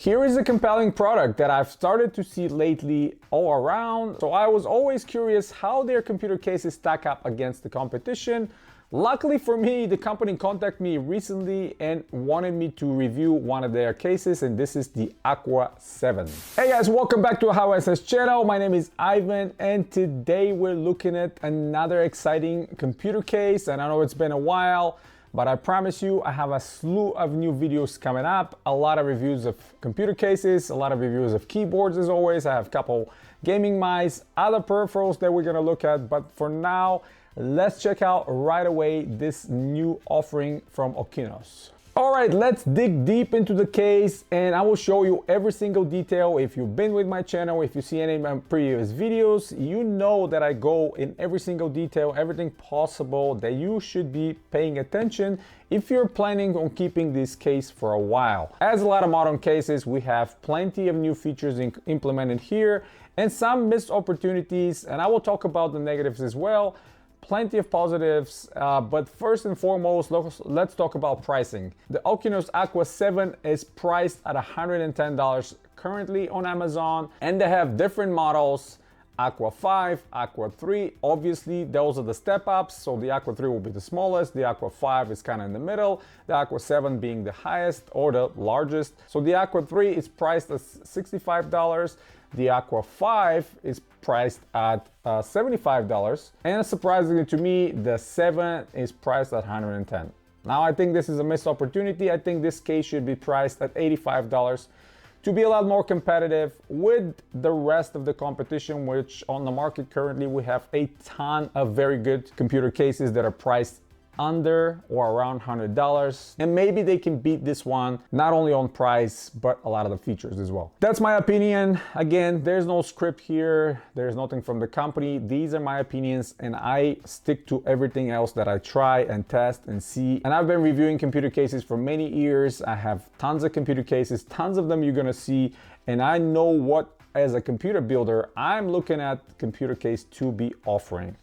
Here is a compelling product that I've started to see lately all around. So I was always curious how their computer cases stack up against the competition. Luckily for me, the company contacted me recently and wanted me to review one of their cases, and this is the Aqua 7. Hey guys, welcome back to How SS channel. My name is Ivan, and today we're looking at another exciting computer case. And I know it's been a while, but I promise you, I have a slew of new videos coming up. A lot of reviews of computer cases, a lot of reviews of keyboards as always. I have a couple gaming mice, other peripherals that we're gonna look at. But for now, let's check out right away this new offering from Okinos. All right, let's dig deep into the case and I will show you every single detail. If you've been with my channel, if you see any of my previous videos, you know that I go in every single detail, everything possible that you should be paying attention if you're planning on keeping this case for a while. As a lot of modern cases, we have plenty of new features implemented here and some missed opportunities, and I will talk about the negatives as well. Plenty of positives, but first and foremost, let's talk about pricing. The Okinos Aqua 7 is priced at $110 currently on Amazon, and they have different models: Aqua 5, Aqua 3. Obviously, those are the step ups, so the Aqua 3 will be the smallest, the Aqua 5 is kind of in the middle, the Aqua 7 being the highest or the largest. So the Aqua 3 is priced at $65. The Aqua 5 is priced at $75, and surprisingly to me, the 7 is priced at $110. Now I think this is a missed opportunity. I think this case should be priced at $85 to be a lot more competitive with the rest of the competition, which on the market currently we have a ton of very good computer cases that are priced under or around $100, and maybe they can beat this one not only on price but a lot of the features as well. That's my opinion. Again, there's no script here, there's nothing from the company. These are my opinions and I stick to everything else that I try and test and see. And I've been reviewing computer cases for many years. I have tons of computer cases, tons of them you're gonna see, and I know what, as a computer builder, I'm looking at computer case to be offering.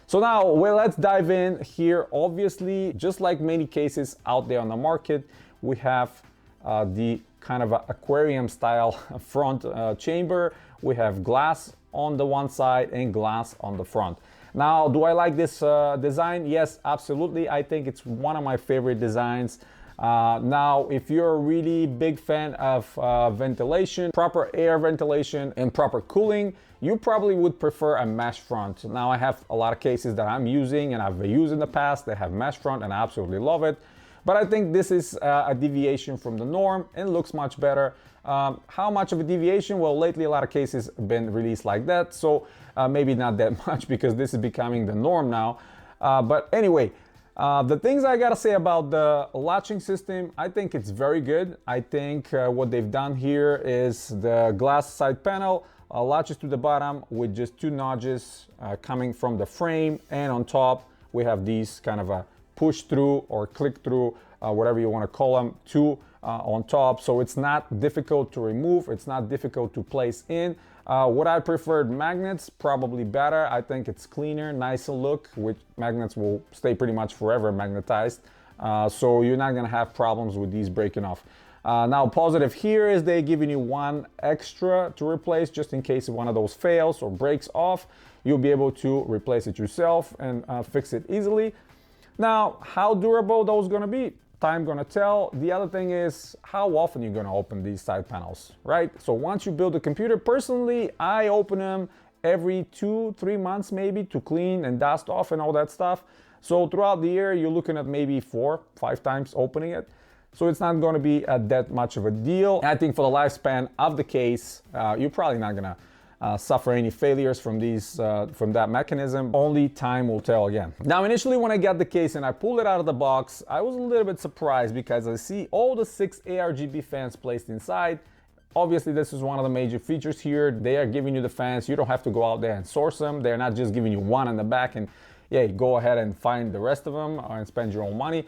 So now, well, let's dive in here. Obviously, just like many cases out there on the market, we have the kind of aquarium style front chamber. We have glass on the one side and glass on the front. Now, do I like this design? Yes, absolutely. I think it's one of my favorite designs. Now, if you're a really big fan of ventilation, proper air ventilation and proper cooling, you probably would prefer a mesh front. Now, I have a lot of cases that I'm using and I've used in the past that have mesh front and I absolutely love it. But I think this is a deviation from the norm and looks much better. How much of a deviation? Well, lately a lot of cases have been released like that, so maybe not that much because this is becoming the norm now. But anyway, the things I gotta say about the latching system, I think it's very good. I think what they've done here is the glass side panel latches to the bottom with just two notches coming from the frame, and on top we have these kind of a push through or click through, whatever you want to call them, two on top. So it's not difficult to remove, it's not difficult to place in. What I preferred, magnets, probably better. I think it's cleaner, nicer look, which magnets will stay pretty much forever magnetized. So you're not gonna have problems with these breaking off. Now, positive here is they're giving you one extra to replace just in case one of those fails or breaks off. You'll be able to replace it yourself and fix it easily. Now, how durable those gonna be? Time gonna tell. The other thing is how often you're gonna open these side panels, right? So once you build a computer, personally, I open them every 2-3 months maybe to clean and dust off and all that stuff. So throughout the year, you're looking at maybe 4-5 times opening it. So it's not gonna be that much of a deal. I think for the lifespan of the case, you're probably not gonna suffer any failures from that mechanism. Only time will tell again. Now, initially when I got the case and I pulled it out of the box, I was a little bit surprised because I see all the 6 ARGB fans placed inside. Obviously, this is one of the major features here. They are giving you the fans. You don't have to go out there and source them. They're not just giving you one in the back and yeah, go ahead and find the rest of them and spend your own money,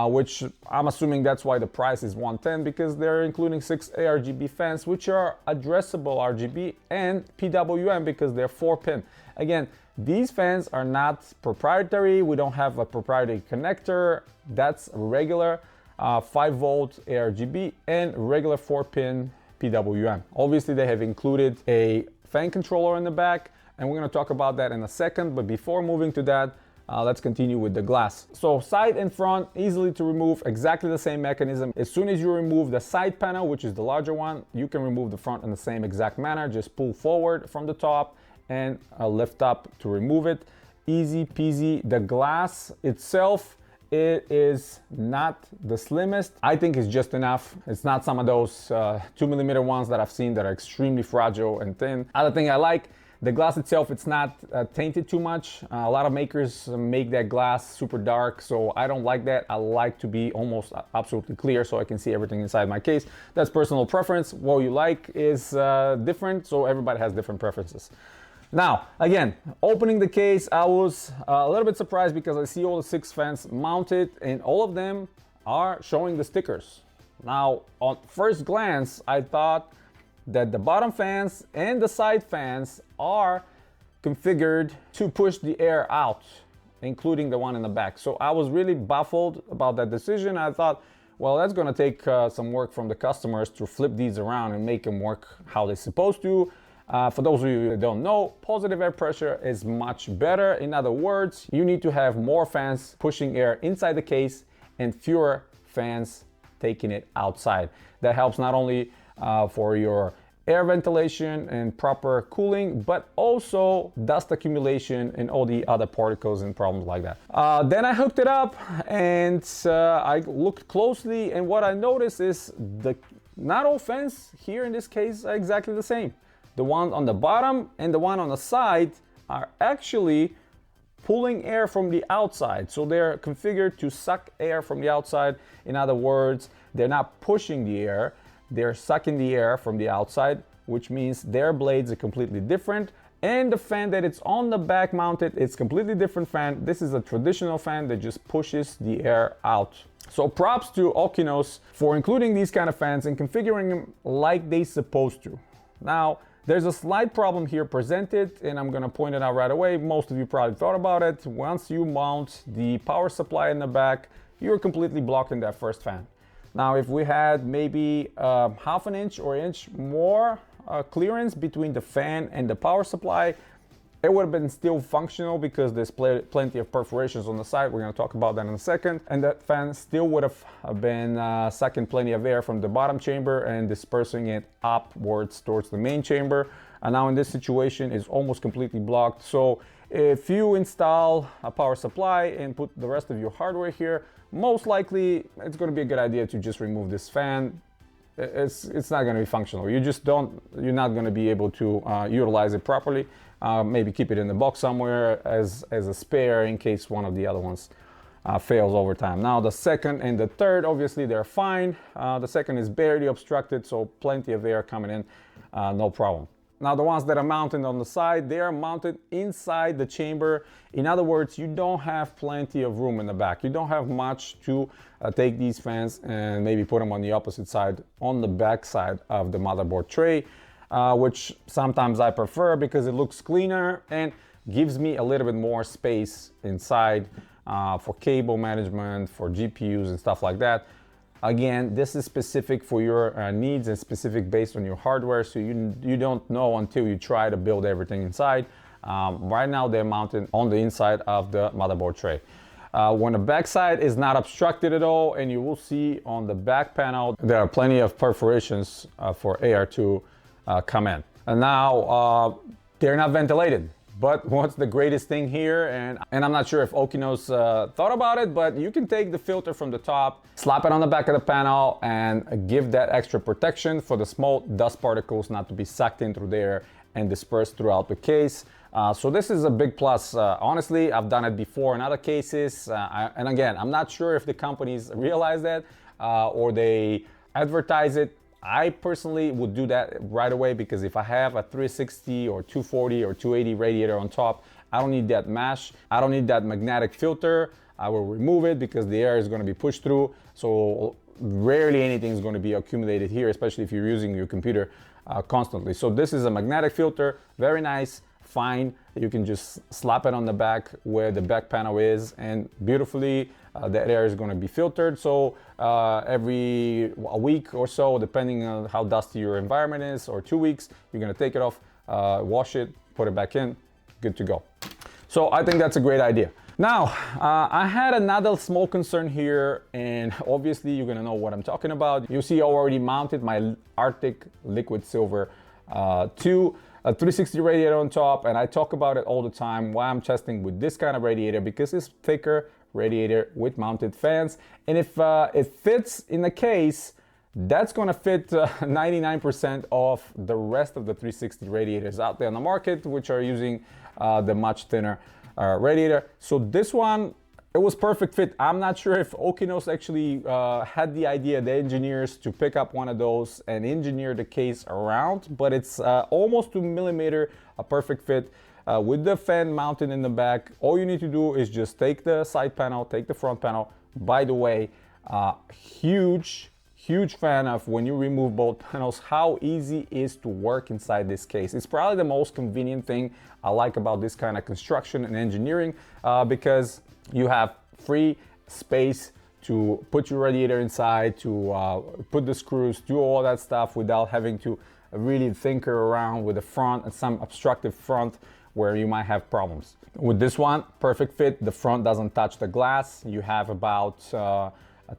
which I'm assuming that's why the price is $110, because they're including 6 ARGB fans, which are addressable RGB, and PWM because they're 4-pin. Again, these fans are not proprietary. We don't have a proprietary connector. That's regular 5-volt ARGB and regular 4-pin PWM. Obviously, they have included a fan controller in the back, and we're going to talk about that in a second. But before moving to that, let's continue with the glass. So side and front, easily to remove, exactly the same mechanism. As soon as you remove the side panel, which is the larger one, you can remove the front in the same exact manner. Just pull forward from the top and lift up to remove it. Easy peasy. The glass itself, it is not the slimmest. I think it's just enough. It's not some of those 2mm ones that I've seen that are extremely fragile and thin. Other thing I like, the glass itself, it's not tainted too much. A lot of makers make that glass super dark, so I don't like that. I like to be almost absolutely clear so I can see everything inside my case. That's personal preference. What you like is different, so everybody has different preferences. Now, again, opening the case, I was a little bit surprised because I see all the 6 fans mounted and all of them are showing the stickers. Now, on first glance, I thought that the bottom fans and the side fans are configured to push the air out, including the one in the back. So I was really baffled about that decision. I thought, well, that's gonna take some work from the customers to flip these around and make them work how they're supposed to. For those of you that don't know, positive air pressure is much better. In other words, you need to have more fans pushing air inside the case and fewer fans taking it outside. That helps not only for your air ventilation and proper cooling, but also dust accumulation and all the other particles and problems like that. Then I hooked it up and I looked closely, and what I noticed is not all fans here in this case are exactly the same. The one on the bottom and the one on the side are actually pulling air from the outside. So they're configured to suck air from the outside. In other words, they're not pushing the air, they're sucking the air from the outside, which means their blades are completely different. And the fan that it's on the back mounted, it's completely different fan. This is a traditional fan that just pushes the air out. So props to Okinos for including these kind of fans and configuring them like they're supposed to. Now, there's a slight problem here presented, and I'm gonna point it out right away. Most of you probably thought about it. Once you mount the power supply in the back, you're completely blocked in that first fan. Now, if we had maybe half an inch or inch more clearance between the fan and the power supply, it would have been still functional because there's plenty of perforations on the side. We're going to talk about that in a second. And that fan still would have been sucking plenty of air from the bottom chamber and dispersing it upwards towards the main chamber. And now in this situation, it's almost completely blocked. So if you install a power supply and put the rest of your hardware here, most likely it's going to be a good idea to just remove this fan. It's not going to be functional. You're not going to be able to utilize it properly. Maybe keep it in the box somewhere as a spare in case one of the other ones fails over time. Now the second and the third, obviously they're fine. The second is barely obstructed, so plenty of air coming in, no problem. Now the ones that are mounted on the side, they are mounted inside the chamber. In other words, you don't have plenty of room in the back. You don't have much to take these fans and maybe put them on the opposite side, on the back side of the motherboard tray, which sometimes I prefer because it looks cleaner and gives me a little bit more space inside for cable management, for GPUs and stuff like that. Again, this is specific for your needs and specific based on your hardware, so you don't know until you try to build everything inside. Right now they're mounted on the inside of the motherboard tray. When the back side is not obstructed at all, and you will see on the back panel there are plenty of perforations for air to come in. And now they're not ventilated. But what's the greatest thing here, and I'm not sure if Okinos thought about it, but you can take the filter from the top, slap it on the back of the panel, and give that extra protection for the small dust particles not to be sucked in through there and dispersed throughout the case. So this is a big plus. Honestly, I've done it before in other cases. And again, I'm not sure if the companies realize that or they advertise it. I personally would do that right away because if I have a 360 or 240 or 280 radiator on top, I don't need that mesh. I don't need that magnetic filter. I will remove it because the air is going to be pushed through. So rarely anything is going to be accumulated here, especially if you're using your computer constantly. So this is a magnetic filter, very nice, fine. You can just slap it on the back where the back panel is, and beautifully that air is going to be filtered. So every a week or so, depending on how dusty your environment is, or 2 weeks, you're going to take it off, wash it, put it back in, good to go. So I think that's a great idea. Now, I had another small concern here, and obviously you're gonna know what I'm talking about. You see I already mounted my Arctic Liquid Silver to a 360 radiator on top, and I talk about it all the time why I'm testing with this kind of radiator, because it's thicker radiator with mounted fans, and if it fits in the case, that's gonna fit 99% of the rest of the 360 radiators out there on the market, which are using the much thinner radiator. So this one, it was perfect fit. I'm not sure if Okinos actually had the idea, the engineers, to pick up one of those and engineer the case around, but it's almost 2 millimeter, a perfect fit with the fan mounted in the back. All you need to do is just take the side panel, take the front panel. By the way, huge fan of when you remove both panels, how easy it is to work inside this case. It's probably the most convenient thing I like about this kind of construction and engineering, because you have free space to put your radiator inside, to put the screws, do all that stuff without having to really tinker around with the front and some obstructive front where you might have problems. With this one, perfect fit. The front doesn't touch the glass. You have about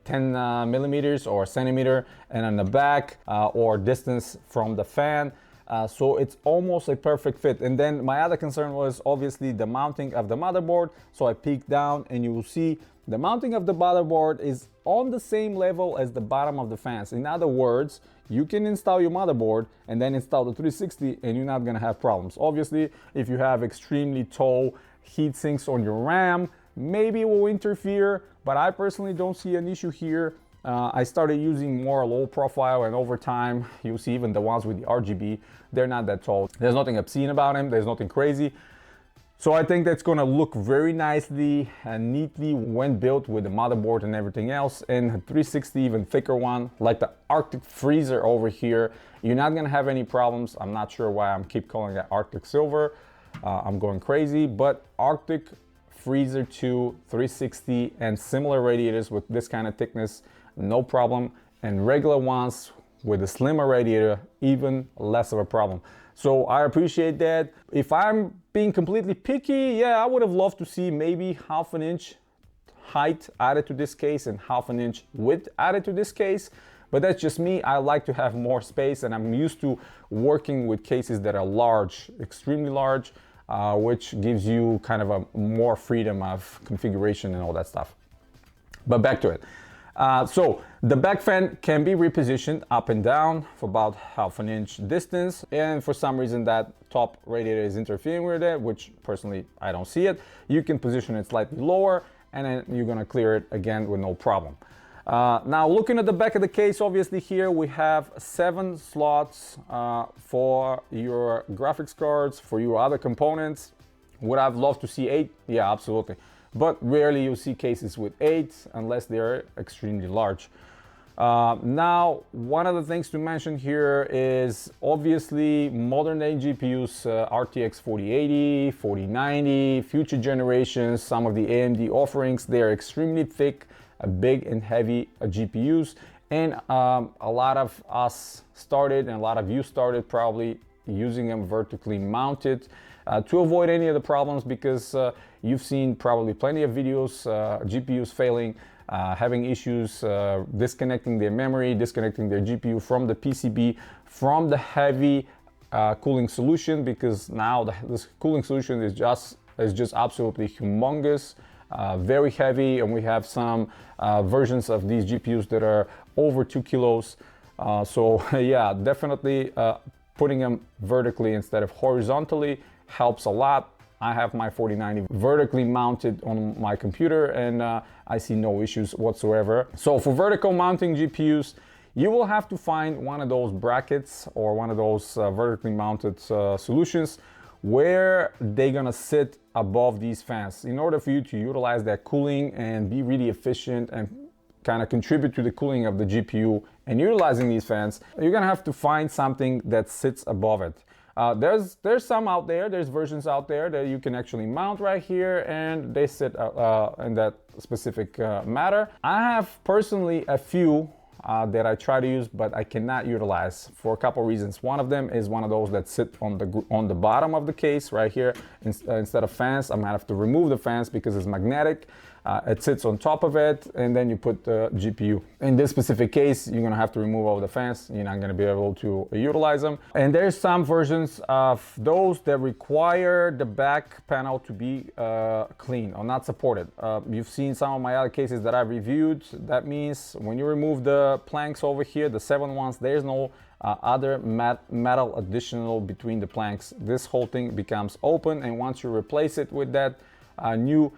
10 millimeters or a centimeter, and on the back or distance from the fan, so it's almost a perfect fit. And then my other concern was obviously the mounting of the motherboard. So I peeked down, and you will see the mounting of the motherboard is on the same level as the bottom of the fans. In other words, you can install your motherboard and then install the 360, and you're not going to have problems. Obviously, if you have extremely tall heat sinks on your RAM, maybe it will interfere, but I personally don't see an issue here. I started using more low profile, and over time, you'll see even the ones with the RGB, they're not that tall. There's nothing obscene about them, there's nothing crazy. So I think that's gonna look very nicely and neatly when built with the motherboard and everything else. And 360, even thicker one, like the Arctic Freezer over here, you're not gonna have any problems. I'm not sure why I'm keep calling it Arctic Silver. I'm going crazy, but Arctic Freezer 2, 360, and similar radiators with this kind of thickness, no problem. And regular ones with a slimmer radiator, even less of a problem. So I appreciate that. If I'm being completely picky, yeah, I would have loved to see maybe 1/2 inch height added to this case and 1/2 inch width added to this case. But that's just me. I like to have more space, and I'm used to working with cases that are large, extremely large, which gives you kind of a more freedom of configuration and all that stuff. But back to it. So the back fan can be repositioned up and down for about 1/2 inch distance, and for some reason that top radiator is interfering with it, which personally I don't see it. You can position it slightly lower, and then you're gonna clear it again with no problem. Now looking at the back of the case, obviously here we have 7 slots for your graphics cards, for your other components. Would I've loved to see 8? Yeah, absolutely. But rarely you see cases with 8 unless they're extremely large. Now, one of the things to mention here is obviously modern day GPUs, RTX 4080, 4090, future generations, some of the AMD offerings, they're extremely thick, big and heavy GPUs. And a lot of us started, and a lot of you started probably using them vertically mounted to avoid any of the problems, because you've seen probably plenty of videos, GPUs failing, having issues disconnecting their memory, disconnecting their GPU from the PCB, from the heavy cooling solution, because now this cooling solution is just absolutely humongous, very heavy, and we have some versions of these GPUs that are over 2 kilos. So yeah, definitely putting them vertically instead of horizontally helps a lot. I have my 4090 vertically mounted on my computer, and I see no issues whatsoever. So for vertical mounting GPUs, you will have to find one of those brackets or one of those vertically mounted solutions where they're gonna sit above these fans in order for you to utilize that cooling and be really efficient and kind of contribute to the cooling of the GPU and utilizing these fans. You're gonna have to find something that sits above it. There's some out there, there's versions out there that you can actually mount right here, and they sit in that specific matter. I have personally a few that I try to use, but I cannot utilize for a couple reasons. One of them is one of those that sit on the bottom of the case right here. Instead of fans, I'm gonna have to remove the fans because it's magnetic. It sits on top of it, and then you put the GPU. In this specific case, you're gonna have to remove all the fans. You're not gonna be able to utilize them. And there's some versions of those that require the back panel to be clean or not supported. You've seen some of my other cases that I've reviewed. That means when you remove the planks over here, the 7 ones, there's no other metal additional between the planks. This whole thing becomes open, and once you replace it with that new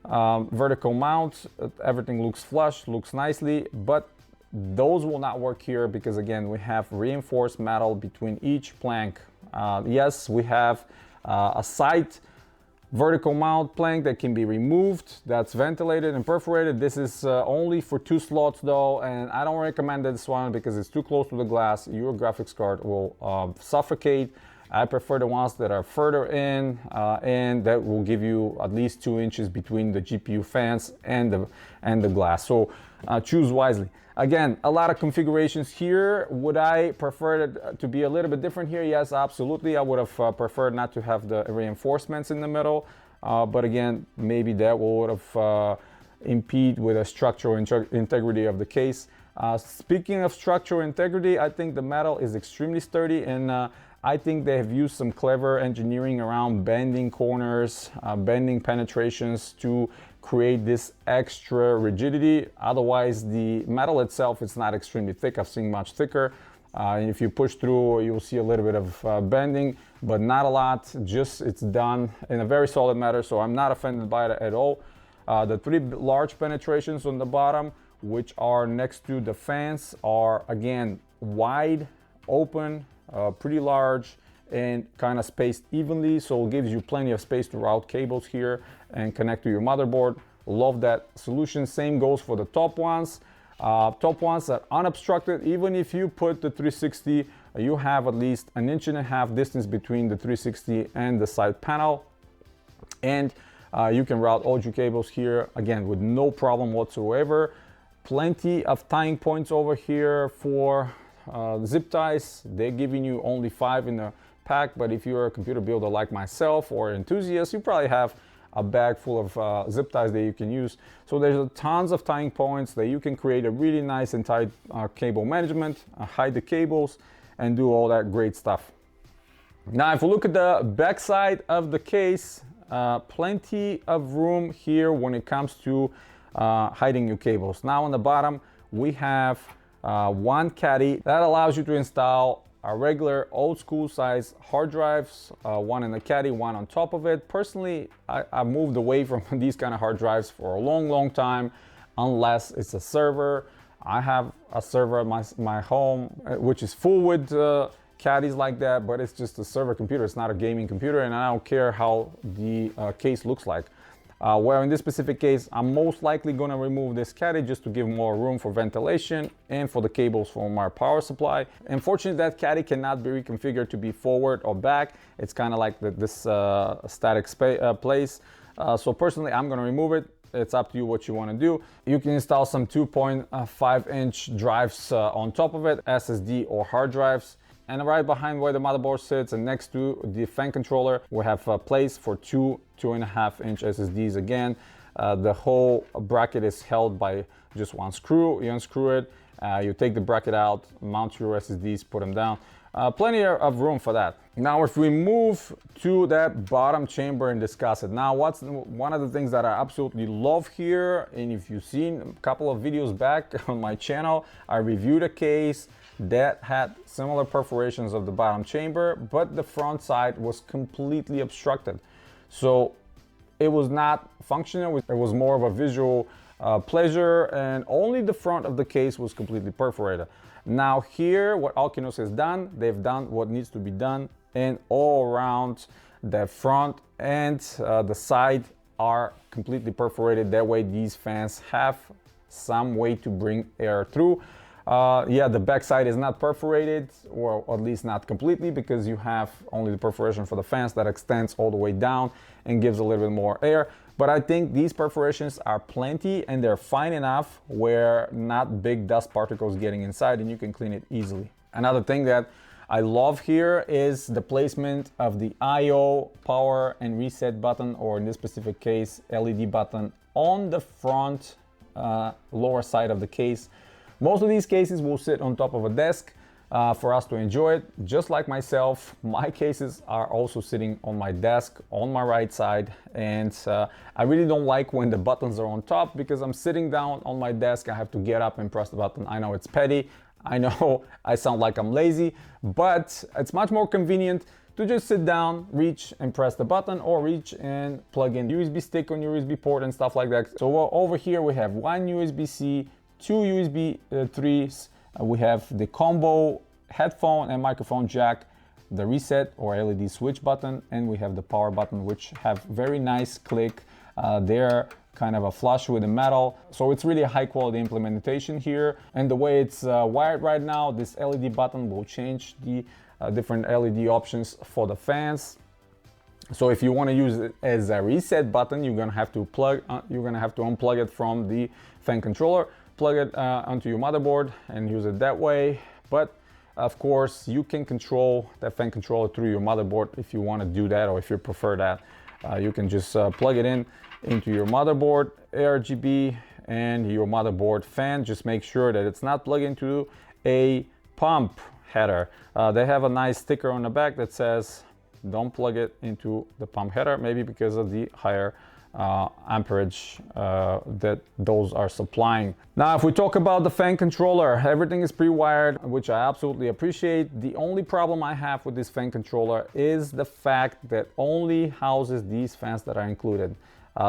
vertical mount, everything looks flush, looks nicely, but those will not work here because again, we have reinforced metal between each plank. Yes, we have a side vertical mount plank that can be removed, that's ventilated and perforated. This is only for 2 slots though, and I don't recommend this one because it's too close to the glass. Your graphics card will suffocate. I prefer the ones that are further in, and that will give you at least 2 inches between the GPU fans and the glass. So choose wisely. Again, a lot of configurations here. Would I prefer it to be a little bit different here? Yes, absolutely. I would have preferred not to have the reinforcements in the middle, but again, maybe that would have impede with the structural integrity of the case. Speaking of structural integrity, I think the metal is extremely sturdy, and I think they have used some clever engineering around bending corners, bending penetrations to create this extra rigidity. Otherwise, the metal itself is not extremely thick. I've seen much thicker. And if you push through, you'll see a little bit of bending, but not a lot. Just it's done in a very solid manner, so I'm not offended by it at all. The 3 large penetrations on the bottom, which are next to the fans, are again wide open, pretty large, and kind of spaced evenly, so it gives you plenty of space to route cables here and connect to your motherboard. Love that solution. Same goes for the top ones. Top ones are unobstructed. Even if you put the 360, you have at least 1.5 inches distance between the 360 and the side panel, and you can route all your cables here again with no problem whatsoever. Plenty of tying points over here for zip ties. They're giving you only 5 in the pack, but if you're a computer builder like myself or enthusiast, you probably have a bag full of zip ties that you can use. So there's tons of tying points that you can create a really nice and tight cable management, hide the cables, and do all that great stuff. Now, if we look at the back side of the case, plenty of room here when it comes to hiding your cables. Now on the bottom, we have one caddy that allows you to install a regular old school size hard drives, one in the caddy, one on top of it. Personally, I moved away from these kind of hard drives for a long time, unless it's a server. I have a server at my home, which is full with caddies like that, but it's just a server computer. It's not a gaming computer, and I don't care how the case looks like. Where in this specific case, I'm most likely going to remove this caddy just to give more room for ventilation and for the cables from our power supply. Unfortunately, that caddy cannot be reconfigured to be forward or back. It's kind of like this static place. So personally, I'm going to remove it. It's up to you what you want to do. You can install some 2.5-inch drives on top of it, SSD or hard drives. And right behind where the motherboard sits and next to the fan controller, we have a place for 2.5-inch SSDs again. The whole bracket is held by just one screw. You unscrew it, you take the bracket out, mount your SSDs, put them down. Plenty of room for that. Now, if we move to that bottom chamber and discuss it. Now, what's one of the things that I absolutely love here, and if you've seen a couple of videos back on my channel, I reviewed a case that had similar perforations of the bottom chamber, but the front side was completely obstructed. So it was not functional. It was more of a visual pleasure, and only the front of the case was completely perforated. Now here, what Okinos has done, they've done what needs to be done, and all around the front and the side are completely perforated. That way these fans have some way to bring air through. Yeah, the backside is not perforated, or at least not completely, because you have only the perforation for the fans that extends all the way down and gives a little bit more air. But I think these perforations are plenty and they're fine enough where not big dust particles getting inside, and you can clean it easily. Another thing that I love here is the placement of the IO, power and reset button, or in this specific case, LED button on the front lower side of the case. Most of these cases will sit on top of a desk for us to enjoy it. Just like myself, my cases are also sitting on my desk on my right side, and I really don't like when the buttons are on top, because I'm sitting down on my desk, I have to get up and press the button. I know it's petty, I know I sound like I'm lazy, but it's much more convenient to just sit down, reach and press the button, or reach and plug in USB stick on your USB port and stuff like that. So over here we have one USB-C, two USB 3s, we have the combo headphone and microphone jack, the reset or LED switch button, and we have the power button, which have very nice click. They're kind of a flush with the metal, so it's really a high quality implementation here. And the way it's wired right now, this LED button will change the different LED options for the fans. So if you want to use it as a reset button, you're gonna have to unplug it from the fan controller, plug it onto your motherboard and use it that way. But of course, you can control that fan controller through your motherboard if you want to do that, or if you prefer that. You can just plug it into your motherboard ARGB and your motherboard fan. Just make sure that it's not plugged into a pump header. They have a nice sticker on the back that says don't plug it into the pump header, maybe because of the higher amperage that those are supplying. Now, if we talk about the fan controller, everything is pre-wired, which I absolutely appreciate. The only problem I have with this fan controller is the fact that only houses these fans that are included.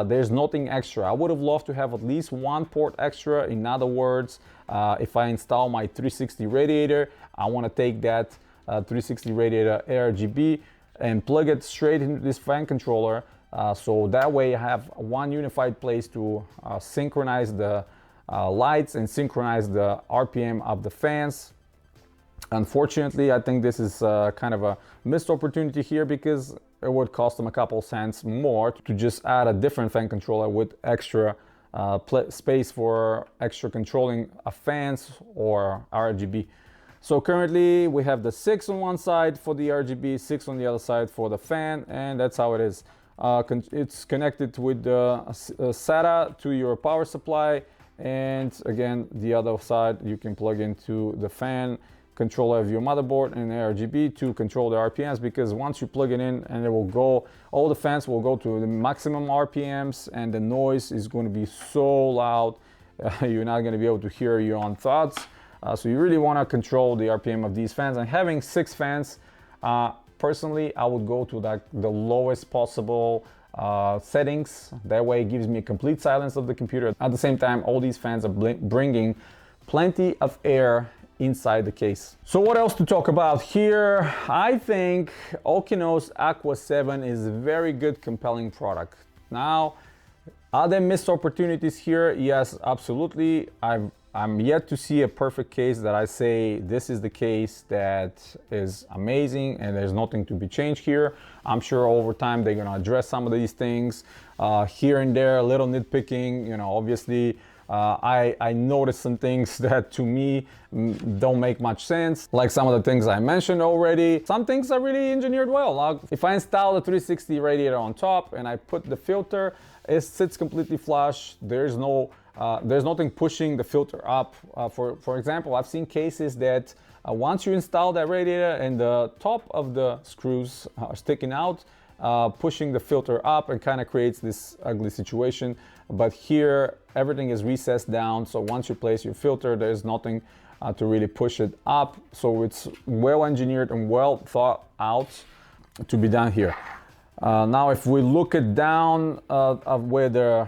There's nothing extra. I would have loved to have at least one port extra. In other words, if I install my 360 radiator, I want to take that 360 radiator ARGB and plug it straight into this fan controller. So that way I have one unified place to synchronize the lights and synchronize the RPM of the fans. Unfortunately, I think this is kind of a missed opportunity here, because it would cost them a couple cents more to just add a different fan controller with extra space for extra controlling fans or RGB. So currently we have the 6 on one side for the RGB, 6 on the other side for the fan, and that's how it is. It's connected with the SATA to your power supply, and again, the other side you can plug into the fan controller of your motherboard and RGB to control the RPMs, because once you plug it in, and it will go, all the fans will go to the maximum RPMs, and the noise is going to be so loud, you're not going to be able to hear your own thoughts. So you really want to control the RPM of these fans. And having 6 fans, personally, I would go to the lowest possible settings. That way it gives me a complete silence of the computer. At the same time, all these fans are bringing plenty of air inside the case. So what else to talk about here? I think Okinos Aqua 7 is a very good, compelling product. Now, are there missed opportunities here? Yes, absolutely. I'm yet to see a perfect case that I say this is the case that is amazing and there's nothing to be changed here. I'm sure over time they're gonna address some of these things here and there, a little nitpicking, you know, obviously. I noticed some things that to me don't make much sense, like some of the things I mentioned already. Some things are really engineered well. If I install the 360 radiator on top and I put the filter, it sits completely flush. There's nothing pushing the filter up. For example, I've seen cases that once you install that radiator and the top of the screws are sticking out, pushing the filter up, and kind of creates this ugly situation. But here everything is recessed down, so once you place your filter, there's nothing to really push it up. So it's well engineered and well thought out to be done here. Now if we look at down of where the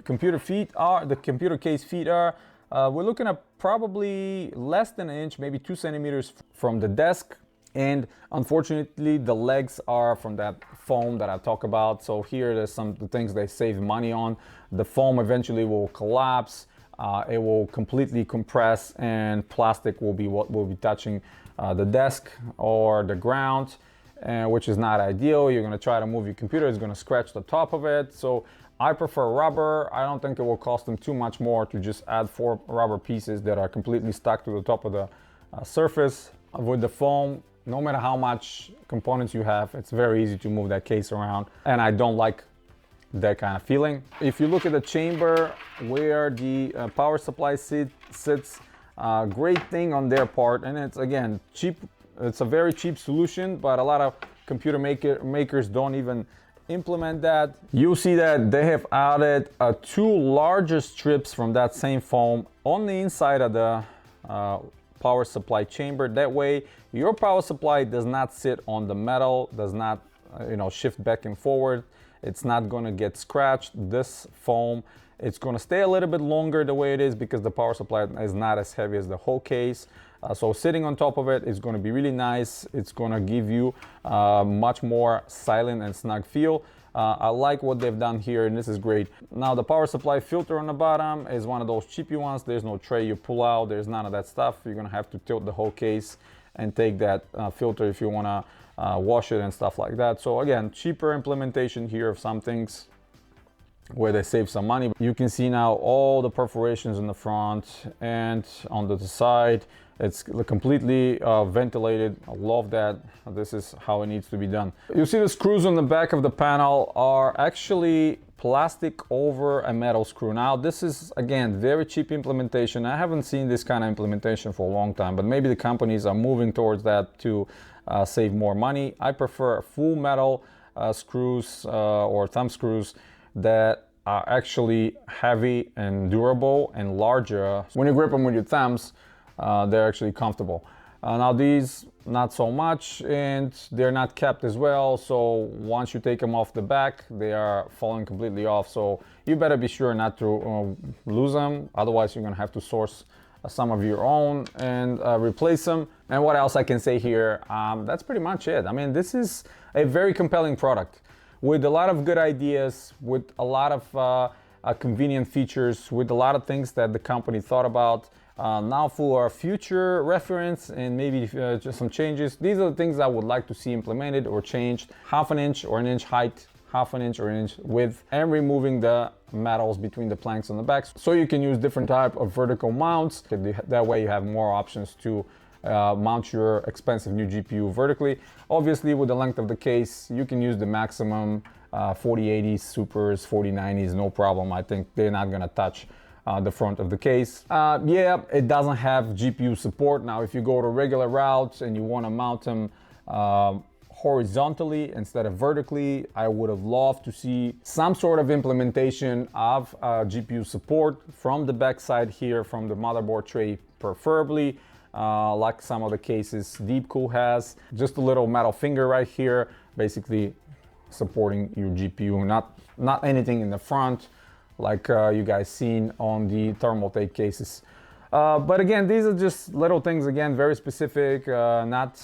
computer feet are, the computer case feet are, we're looking at probably less than an inch, maybe 2 centimeters from the desk. And unfortunately, the legs are from that foam that I talk about. So here, there's some things they save money on. The foam eventually will collapse. it will completely compress, and plastic will be what will be touching the desk or the ground, which is not ideal. You're gonna try to move your computer, it's gonna scratch the top of it. So I prefer rubber. I don't think it will cost them too much more to just add 4 rubber pieces that are completely stuck to the top of the surface. With the foam, no matter how much components you have, it's very easy to move that case around, and I don't like that kind of feeling. If you look at the chamber where the power supply sits, great thing on their part, and it's again cheap. It's a very cheap solution, but a lot of computer makers don't even implement that. You'll see that they have added 2 larger strips from that same foam on the inside of the power supply chamber. That way your power supply does not sit on the metal, does not shift back and forward. It's not going to get scratched. This foam, it's going to stay a little bit longer the way it is because the power supply is not as heavy as the whole case. So sitting on top of it is going to be really nice. It's going to give you much more silent and snug feel. I like what they've done here, and this is great. Now the power supply filter on the bottom is one of those cheapy ones. There's no tray you pull out. There's none of that stuff. You're going to have to tilt the whole case and take that filter if you want to wash it and stuff like that. So again, cheaper implementation here of some things where they save some money. You can see now all the perforations in the front and on the side. It's completely ventilated. I love that. This is how it needs to be done. You see the screws on the back of the panel are actually plastic over a metal screw. Now this is again very cheap implementation. I haven't seen this kind of implementation for a long time, but maybe the companies are moving towards that to save more money. I prefer full metal screws or thumb screws that are actually heavy and durable and larger. When you grip them with your thumbs, they're actually comfortable. Now these, not so much, and they're not kept as well. So once you take them off the back, they are falling completely off. So you better be sure not to lose them. Otherwise, you're gonna have to source some of your own and replace them. And what else I can say here? That's pretty much it. I mean, this is a very compelling product with a lot of good ideas, with a lot of convenient features, with a lot of things that the company thought about. Now for future reference and maybe just some changes, these are the things I would like to see implemented or changed. 1/2 inch or 1 inch height, 1/2 inch or 1 inch width, and removing the metals between the planks on the back, so you can use different type of vertical mounts. That way you have more options to mount your expensive new GPU vertically. Obviously with the length of the case, you can use the maximum 4080s, supers, 4090s, no problem. I think they're not gonna touch the front of the case. Yeah, it doesn't have GPU support. Now, if you go to regular routes and you want to mount them horizontally instead of vertically, I would have loved to see some sort of implementation of GPU support from the back side here, from the motherboard tray, preferably, like some of the cases Deepcool has. Just a little metal finger right here, basically supporting your GPU, not anything in the front, like you guys seen on the Thermaltake cases. But again, these are just little things, again, very specific, not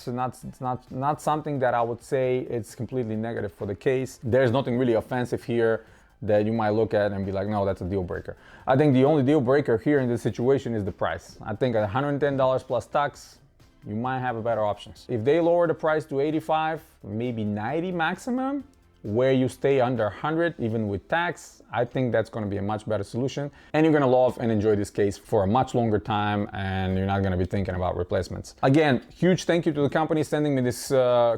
something that I would say it's completely negative for the case. There's nothing really offensive here that you might look at and be like, no, that's a deal breaker. I think the only deal breaker here in this situation is the price. I think at $110 plus tax, you might have a better options. If they lower the price to 85, maybe 90 maximum, where you stay under 100 even with tax, I think that's going to be a much better solution, and you're going to love and enjoy this case for a much longer time, and you're not going to be thinking about replacements. Again, huge thank you to the company sending me this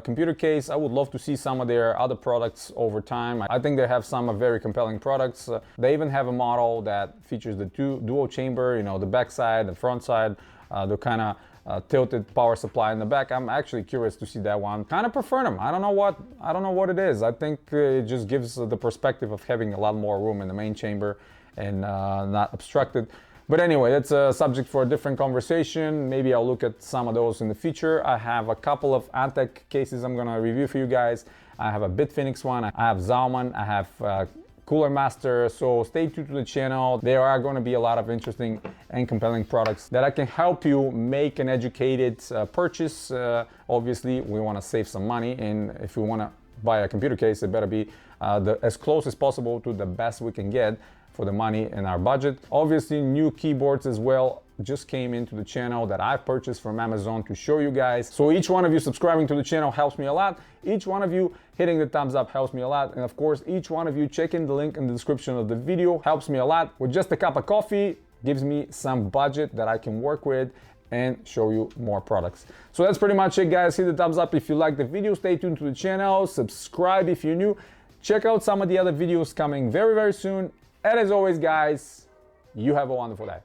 computer case. I would love to see some of their other products over time. I think they have some very compelling products. They even have a model that features the dual chamber, the back side, the front side, the kind of tilted power supply in the back. I'm actually curious to see that one. Kind of prefer them. I don't know what it is. I think it just gives the perspective of having a lot more room in the main chamber and not obstructed. But anyway, that's a subject for a different conversation. Maybe I'll look at some of those in the future. I have a couple of Antec cases I'm gonna review for you guys. I have a Bitfinex one, I have Zalman, I have Cooler Master, so stay tuned to the channel. There are going to be a lot of interesting and compelling products that I can help you make an educated purchase. Obviously, we want to save some money, and if we want to buy a computer case, it better be as close as possible to the best we can get for the money and our budget. Obviously, new keyboards as well just came into the channel that I purchased from Amazon to show you guys. So each one of you subscribing to the channel helps me a lot. Each one of you hitting the thumbs up helps me a lot. And of course, each one of you checking the link in the description of the video helps me a lot. With just a cup of coffee, gives me some budget that I can work with and show you more products. So that's pretty much it, guys. Hit the thumbs up if you like the video. Stay tuned to the channel. Subscribe if you're new. Check out some of the other videos coming very, very soon. And as always, guys, you have a wonderful day.